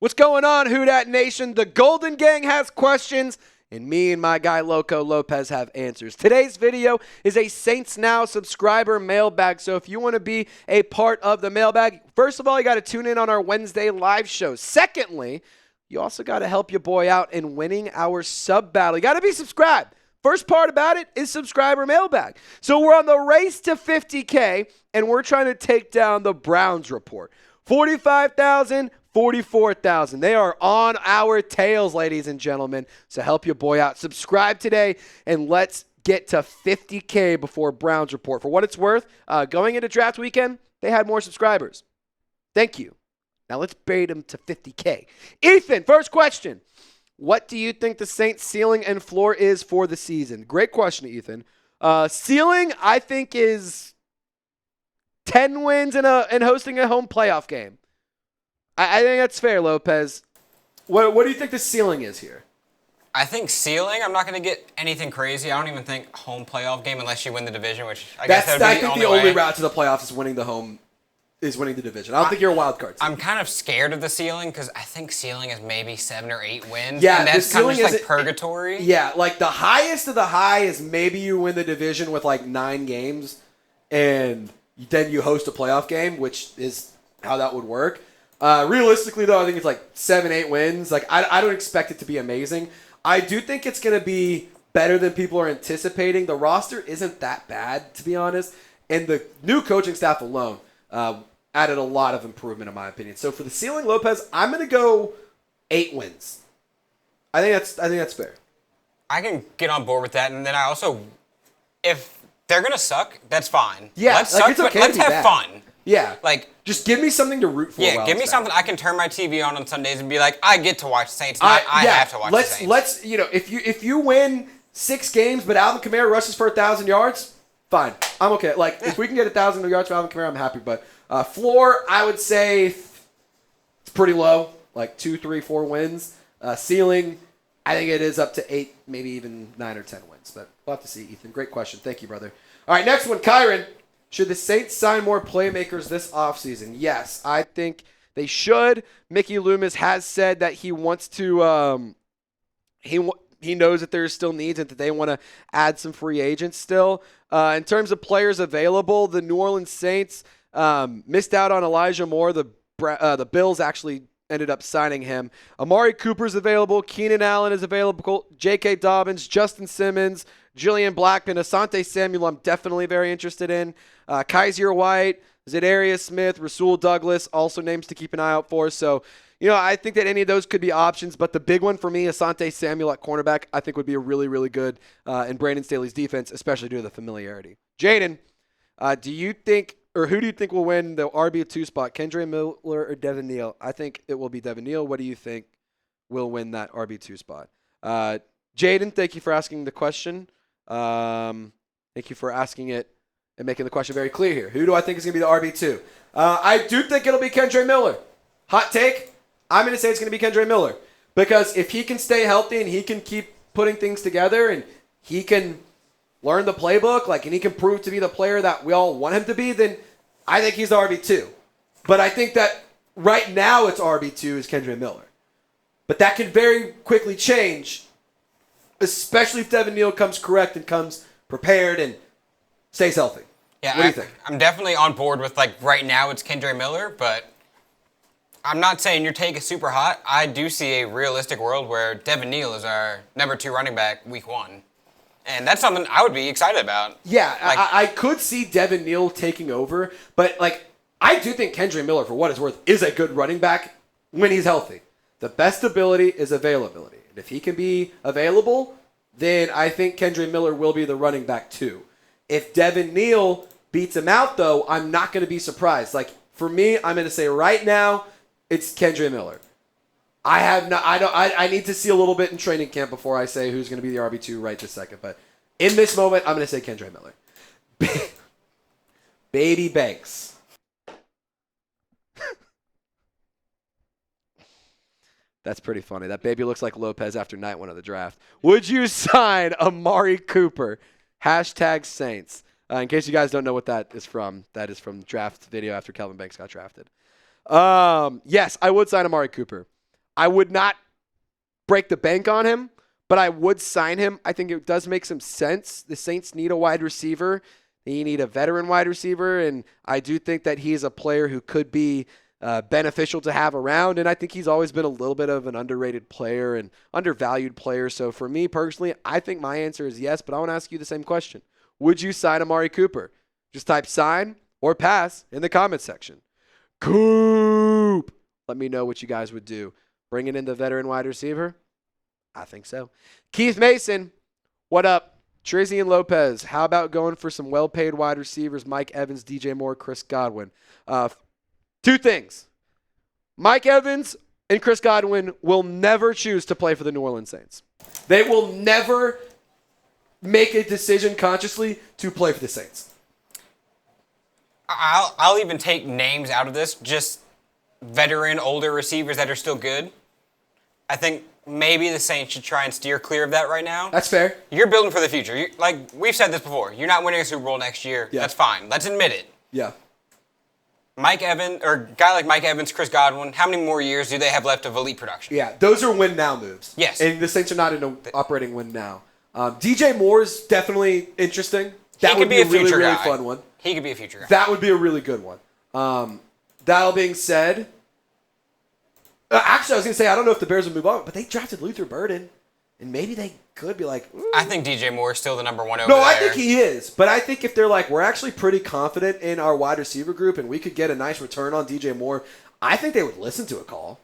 What's going on, Who Dat Nation? The Golden Gang has questions, and me and my guy Loco Lopez have answers. Today's video is a Saints Now subscriber mailbag, so if you want to be a part of the mailbag, first of all, you got to tune in on our Wednesday live show. Secondly, you also got to help your boy out in winning our sub battle. You got to be subscribed. First part about it is subscriber mailbag. So we're on the race to 50K, and we're trying to take down the Browns report. 45,000, 44,000. They are on our tails, ladies and gentlemen. So help your boy out. Subscribe today, and let's get to 50K before Browns report. For what it's worth, going into draft weekend, they had more subscribers. Thank you. Now let's bait them to 50K. Ethan, first question. What do you think the Saints' ceiling and floor is for the season? Great question, Ethan. Ceiling, I think, is 10 wins and hosting a home playoff game. I think that's fair, Lopez. What do you think the ceiling is here? I think ceiling, I'm not going to get anything crazy. I don't even think home playoff game unless you win the division, which I guess that would be the only route to the playoffs is winning the division. I don't think you're a wild card team. I'm kind of scared of the ceiling because I think ceiling is maybe 7 or 8 wins. Yeah, and that's kind of just like purgatory. Yeah, like the highest of the high is maybe you win the division with like 9 games, and then you host a playoff game, which is how that would work. Realistically, though, I think it's like 7, 8 wins. Like I don't expect it to be amazing. I do think it's going to be better than people are anticipating. The roster isn't that bad, to be honest, and the new coaching staff alone added a lot of improvement, in my opinion. So for the ceiling, Lopez, I'm going to go 8 wins. I think that's fair. I can get on board with that, and then I also, if they're going to suck, that's fine. Yeah, let's suck, it's okay but let's have fun. Yeah, like just give me something to root for. Yeah, give me something I can turn my TV on Sundays and be like, I get to watch the Saints. I have to watch the Saints. Let's if you win 6 games, but Alvin Kamara rushes for 1,000 yards, fine. I'm okay. Like if we can get 1,000 yards for Alvin Kamara, I'm happy. But floor, I would say it's pretty low, like 2, 3, 4 wins. Ceiling, I think it is up to 8, maybe even 9 or 10 wins. But we'll have to see, Ethan. Great question. Thank you, brother. All right, next one, Kyron. Should the Saints sign more playmakers this offseason? Yes, I think they should. Mickey Loomis has said that he wants to he knows that there's still needs and that they want to add some free agents still. In terms of players available, the New Orleans Saints missed out on Elijah Moore. The Bills actually ended up signing him. Amari Cooper's available. Keenan Allen is available. J.K. Dobbins, Justin Simmons, Julian Blackman, Asante Samuel I'm definitely very interested in. Kaiser White, Zadarius Smith, Rasul Douglas, also names to keep an eye out for. So, I think that any of those could be options, but the big one for me, Asante Samuel at cornerback, I think would be a really, really good in Brandon Staley's defense, especially due to the familiarity. Jaden, who do you think will win the RB2 spot, Kendre Miller or Devin Neal? I think it will be Devin Neal. What do you think will win that RB2 spot? Jaden, thank you for asking the question. Thank you for asking it and making the question very clear here. Who do I think is going to be the RB2? I do think it'll be Kendre Miller. Hot take, I'm going to say it's going to be Kendre Miller. Because if he can stay healthy and he can keep putting things together and he can learn the playbook, and he can prove to be the player that we all want him to be, then I think he's the RB2. But I think that right now it's RB2 is Kendre Miller. But that can very quickly change, especially if Devin Neal comes correct and comes prepared and stays healthy. Yeah, what do you think? I'm definitely on board with, right now it's Kendre Miller, but I'm not saying your take is super hot. I do see a realistic world where Devin Neal is our number 2 running back week 1. And that's something I would be excited about. Yeah, I could see Devin Neal taking over, but I do think Kendre Miller, for what it's worth, is a good running back when he's healthy. The best ability is availability. And if he can be available, then I think Kendre Miller will be the running back too. If Devin Neal beats him out, though, I'm not going to be surprised. For me, I'm going to say right now, it's Kendre Miller. I need to see a little bit in training camp before I say who's going to be the RB2 right this second. But in this moment, I'm going to say Kendre Miller. Baby Banks. That's pretty funny. That baby looks like Lopez after night 1 of the draft. Would you sign Amari Cooper? #Saints. In case you guys don't know what that is from the draft video after Kelvin Banks got drafted. Yes, I would sign Amari Cooper. I would not break the bank on him, but I would sign him. I think it does make some sense. The Saints need a wide receiver. They need a veteran wide receiver, and I do think that he is a player who could be beneficial to have around, and I think he's always been a little bit of an underrated player and undervalued player. So for me personally, I think my answer is yes, but I want to ask you the same question. Would you sign Amari Cooper? Just type sign or pass in the comments section. Coop! Let me know what you guys would do. Bringing in the veteran wide receiver? I think so. Keith Mason, what up? Trizzy and Lopez, how about going for some well-paid wide receivers, Mike Evans, DJ Moore, Chris Godwin? Two things. Mike Evans and Chris Godwin will never choose to play for the New Orleans Saints. They will never make a decision consciously to play for the Saints. I'll even take names out of this, just veteran, older receivers that are still good. I think maybe the Saints should try and steer clear of that right now. That's fair. You're building for the future. Like we've said this before, you're not winning a Super Bowl next year. Yeah. That's fine. Let's admit it. Yeah. Mike Evans, or a guy like Mike Evans, Chris Godwin, how many more years do they have left of elite production? Yeah, those are win-now moves. Yes. And the Saints are not in an operating win-now. DJ Moore is definitely interesting. That would be a really, really fun one. He could be a future guy. That would be a really good one. That all being said, actually, I was going to say, I don't know if the Bears would move on, but they drafted Luther Burden, and maybe they could be like, ooh. I think DJ Moore is still the number one over there. No, I think he is. But I think if they're like, we're actually pretty confident in our wide receiver group, and we could get a nice return on DJ Moore, I think they would listen to a call.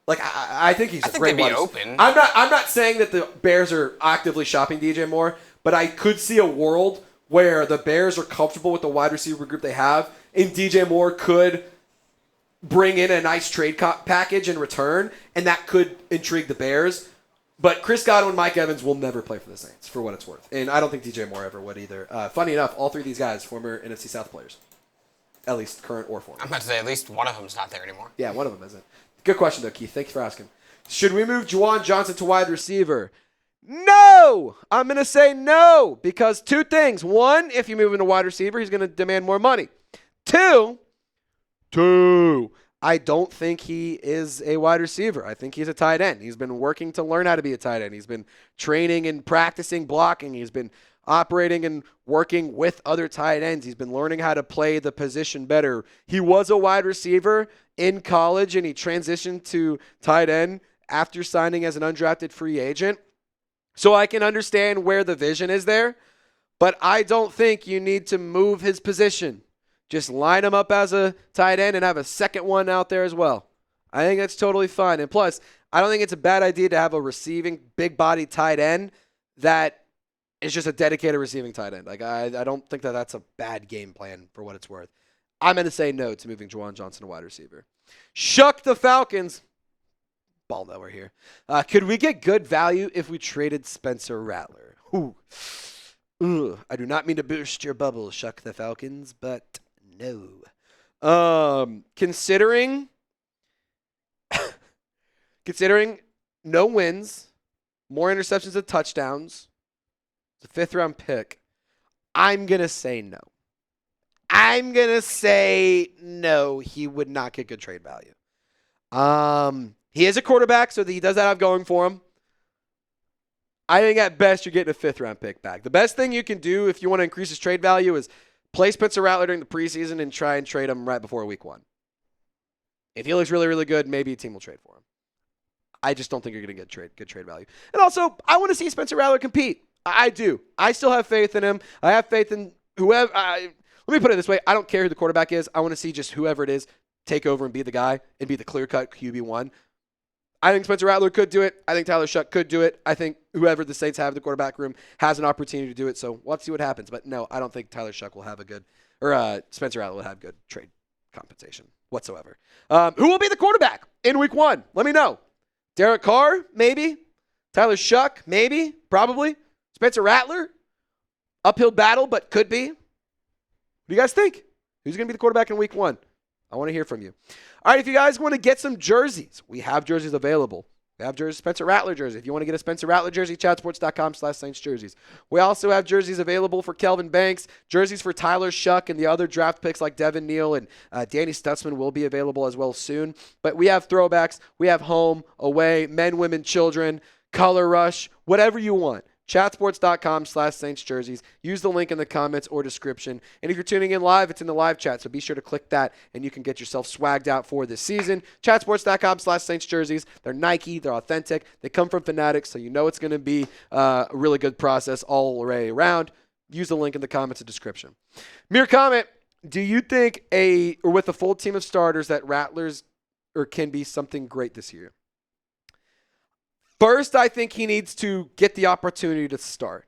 Like, I think he's a great wide receiver. Open. I'm not saying that the Bears are actively shopping DJ Moore, but I could see a world where the Bears are comfortable with the wide receiver group they have, and DJ Moore could bring in a nice trade package in return, and that could intrigue the Bears. But Chris Godwin, Mike Evans will never play for the Saints, for what it's worth. And I don't think DJ Moore ever would either. Funny enough, all three of these guys, former NFC South players. At least current or former. I'm about to say at least one of them's not there anymore. Yeah, one of them isn't. Good question, though, Keith. Thanks for asking. Should we move Juwan Johnson to wide receiver? No! I'm going to say no, because two things. One, if you move him to wide receiver, he's going to demand more money. Two, I don't think he is a wide receiver. I think he's a tight end. He's been working to learn how to be a tight end. He's been training and practicing blocking. He's been operating and working with other tight ends. He's been learning how to play the position better. He was a wide receiver in college, and he transitioned to tight end after signing as an undrafted free agent. So I can understand where the vision is there, but I don't think you need to move his position. Just line him up as a tight end and have a second one out there as well. I think that's totally fine. And plus, I don't think it's a bad idea to have a receiving, big-body tight end that is just a dedicated receiving tight end. Like I don't think that that's a bad game plan for what it's worth. I'm going to say no to moving Juwan Johnson to wide receiver. Shuck the Falcons. Ball nowhere here. Could we get good value if we traded Spencer Rattler? Ooh. I do not mean to burst your bubble, Shuck the Falcons, but no. Considering no wins, more interceptions than touchdowns, it's a fifth-round pick, I'm going to say no. I'm going to say no. He would not get good trade value. He is a quarterback, so he does that have going for him. I think at best you're getting a fifth-round pick back. The best thing you can do if you want to increase his trade value is play Spencer Rattler during the preseason and try and trade him right before week 1. If he looks really, really good, maybe a team will trade for him. I just don't think you're going to get good trade value. And also, I want to see Spencer Rattler compete. I do. I still have faith in him. I have faith in whoever. Let me put it this way. I don't care who the quarterback is. I want to see just whoever it is take over and be the guy and be the clear-cut QB1. I think Spencer Rattler could do it. I think Tyler Shough could do it. I think whoever the Saints have in the quarterback room has an opportunity to do it. So let's see what happens. But no, I don't think Tyler Shough will have a good, or Spencer Rattler will have good trade compensation whatsoever. Who will be the quarterback in week 1? Let me know. Derek Carr, maybe. Tyler Shough, maybe. Probably. Spencer Rattler, uphill battle, but could be. What do you guys think? Who's going to be the quarterback in week 1? I want to hear from you. All right, if you guys want to get some jerseys, we have jerseys available. We have jerseys, Spencer Rattler jersey. If you want to get a Spencer Rattler jersey, chatsports.com/Saints jerseys. We also have jerseys available for Kelvin Banks, jerseys for Tyler Shough, and the other draft picks like Devin Neal and Danny Stutzman will be available as well soon. But we have throwbacks. We have home, away, men, women, children, color rush, whatever you want. Chatsports.com/Saints jerseys. Use the link in the comments or description. And if you're tuning in live, it's in the live chat. So be sure to click that and you can get yourself swagged out for this season. Chatsports.com/Saints jerseys. They're Nike. They're authentic. They come from Fanatics. So you know it's going to be a really good process all the way around. Use the link in the comments or description. Mere comment. Do you think with a full team of starters that Rattlers can be something great this year? First, I think he needs to get the opportunity to start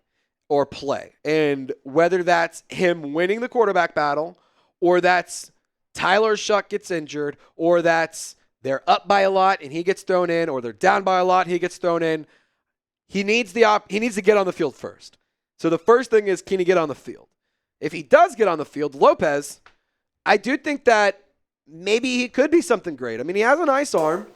or play. And whether that's him winning the quarterback battle or that's Tyler Shough gets injured or that's they're up by a lot and he gets thrown in or they're down by a lot and he gets thrown in, he needs to get on the field first. So the first thing is, can he get on the field? If he does get on the field, Lopez, I do think that maybe he could be something great. I mean, he has a nice arm.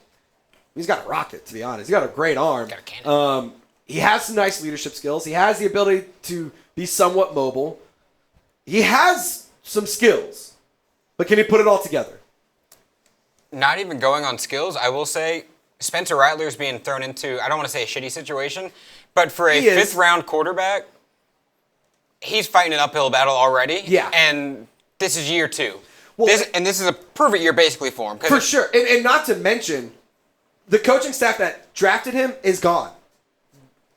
He's got a rocket, to be honest. He's got a great arm. Got a cannon. He has some nice leadership skills. He has the ability to be somewhat mobile. He has some skills, but can he put it all together? Not even going on skills, I will say Spencer Rattler is being thrown into, I don't want to say a shitty situation, but for a fifth-round quarterback, he's fighting an uphill battle already. Yeah. And this is year 2. Well, this is a perfect year basically for him. For sure. And not to mention, the coaching staff that drafted him is gone.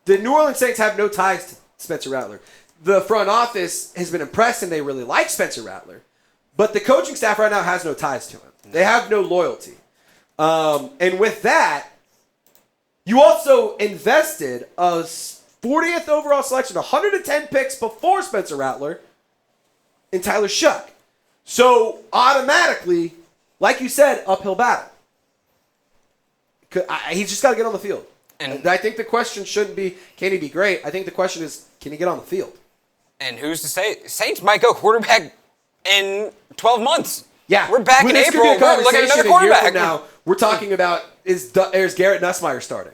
The New Orleans Saints have no ties to Spencer Rattler. The front office has been impressed and they really like Spencer Rattler. But the coaching staff right now has no ties to him. They have no loyalty. And with that, you also invested a 40th overall selection, 110 picks before Spencer Rattler, in Tyler Shough. So automatically, like you said, uphill battle. He's just got to get on the field. And I think the question shouldn't be, can he be great? I think the question is, can he get on the field? And who's to say? Saints might go quarterback in 12 months. Yeah. We're back in April. We're looking at another quarterback. Now, we're talking about, is Garrett Nussmeier starting?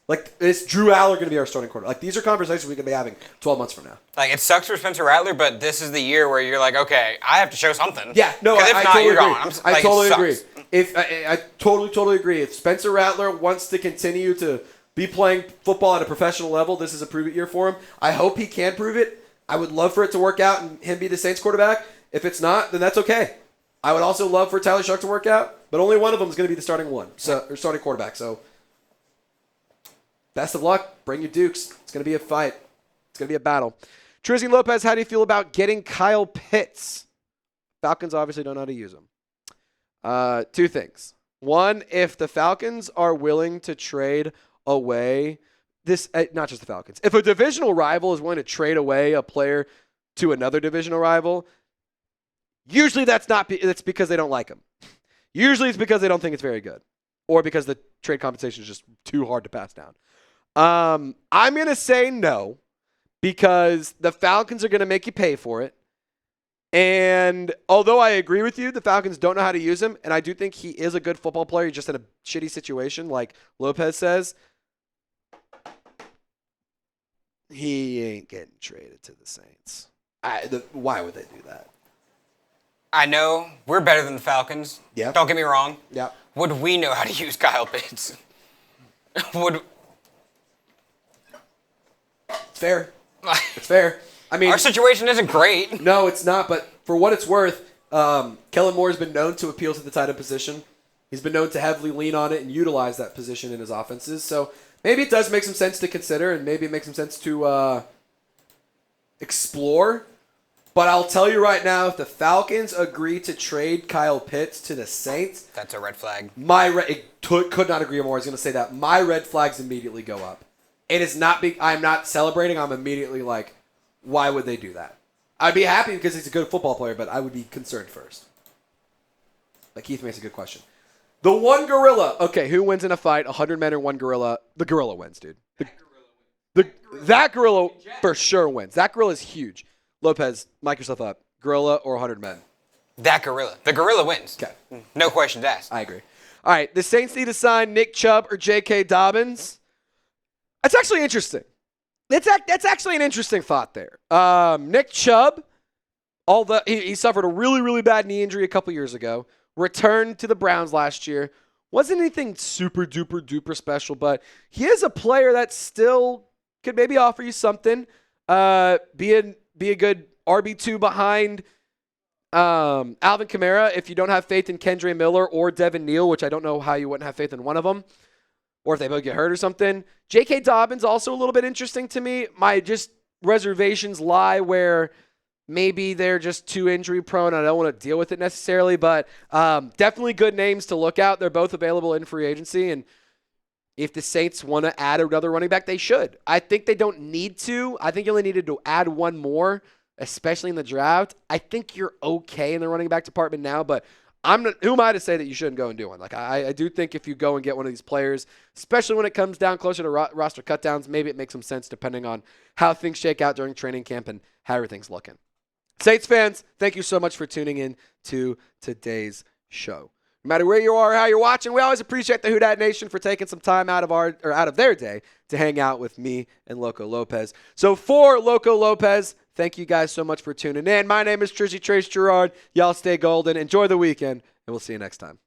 Like, is Drew Aller going to be our starting quarterback? Like, these are conversations we could be having 12 months from now. Like, it sucks for Spencer Rattler, but this is the year where you're like, okay, I have to show something. Yeah, no, if I not, totally you're agree. gone. I totally agree. I totally agree. If Spencer Rattler wants to continue to be playing football at a professional level, this is a prove it year for him. I hope he can prove it. I would love for it to work out and him be the Saints quarterback. If it's not, then that's okay. I would also love for Tyler Shough to work out, but only one of them is going to be the starting starting quarterback. So, best of luck. Bring your Dukes. It's going to be a fight. It's going to be a battle. Trizzy Lopez, how do you feel about getting Kyle Pitts? Falcons obviously don't know how to use him. 2 things. One, if the Falcons are willing to trade away this, not just the Falcons, if a divisional rival is willing to trade away a player to another divisional rival, usually that's because they don't like him. Usually it's because they don't think it's very good, or because the trade compensation is just too hard to pass down. I'm going to say no, because the Falcons are going to make you pay for it. And although I agree with you, the Falcons don't know how to use him, and I do think he is a good football player, he's just in a shitty situation, like Lopez says, he ain't getting traded to the Saints. Why would they do that? I know we're better than the Falcons. Yeah. Don't get me wrong. Yeah. Would we know how to use Kyle Pitts? It's fair. It's fair. I mean, our situation isn't great. No, it's not. But for what it's worth, Kellen Moore has been known to appeal to the tight end position. He's been known to heavily lean on it and utilize that position in his offenses. So maybe it does make some sense to consider, and maybe it makes some sense to explore. But I'll tell you right now, if the Falcons agree to trade Kyle Pitts to the Saints, that's a red flag. Could not agree more. I was going to say that. My red flags immediately go up. It is not big. I'm not celebrating. I'm immediately like, why would they do that? I'd be happy because he's a good football player, but I would be concerned first. Like Keith makes a good question. The one gorilla. Okay, who wins in a fight? 100 men or one gorilla? The gorilla wins, dude. That gorilla for sure wins. That gorilla is huge. Lopez, mic yourself up. Gorilla or 100 men? That gorilla. The gorilla wins. Okay. No questions asked. I agree. All right, the Saints need to sign Nick Chubb or J.K. Dobbins. That's actually interesting. That's actually an interesting thought there. Nick Chubb, he suffered a really, really bad knee injury a couple years ago. Returned to the Browns last year. Wasn't anything super duper duper special, but he is a player that still could maybe offer you something. Be a good RB2 behind Alvin Kamara if you don't have faith in Kendre Miller or Devin Neal, which I don't know how you wouldn't have faith in one of them, or if they both get hurt or something. J.K. Dobbins also a little bit interesting to me. My just reservations lie where maybe they're just too injury prone. I don't want to deal with it necessarily, but definitely good names to look out. They're both available in free agency, and if the Saints want to add another running back, they should. I think they don't need to. I think you only needed to add one more, especially in the draft. I think you're okay in the running back department now, but who am I to say that you shouldn't go and do one? Like I do think if you go and get one of these players, especially when it comes down closer to roster cutdowns, maybe it makes some sense depending on how things shake out during training camp and how everything's looking. Out fans, thank you so much for tuning in to today's show. No matter where you are or how you're watching, we always appreciate the Who Dat Nation for taking some time out of their day to hang out with me and Loco Lopez. So for Loco Lopez, thank you guys so much for tuning in. My name is Trace Gerard. Y'all stay golden. Enjoy the weekend, and we'll see you next time.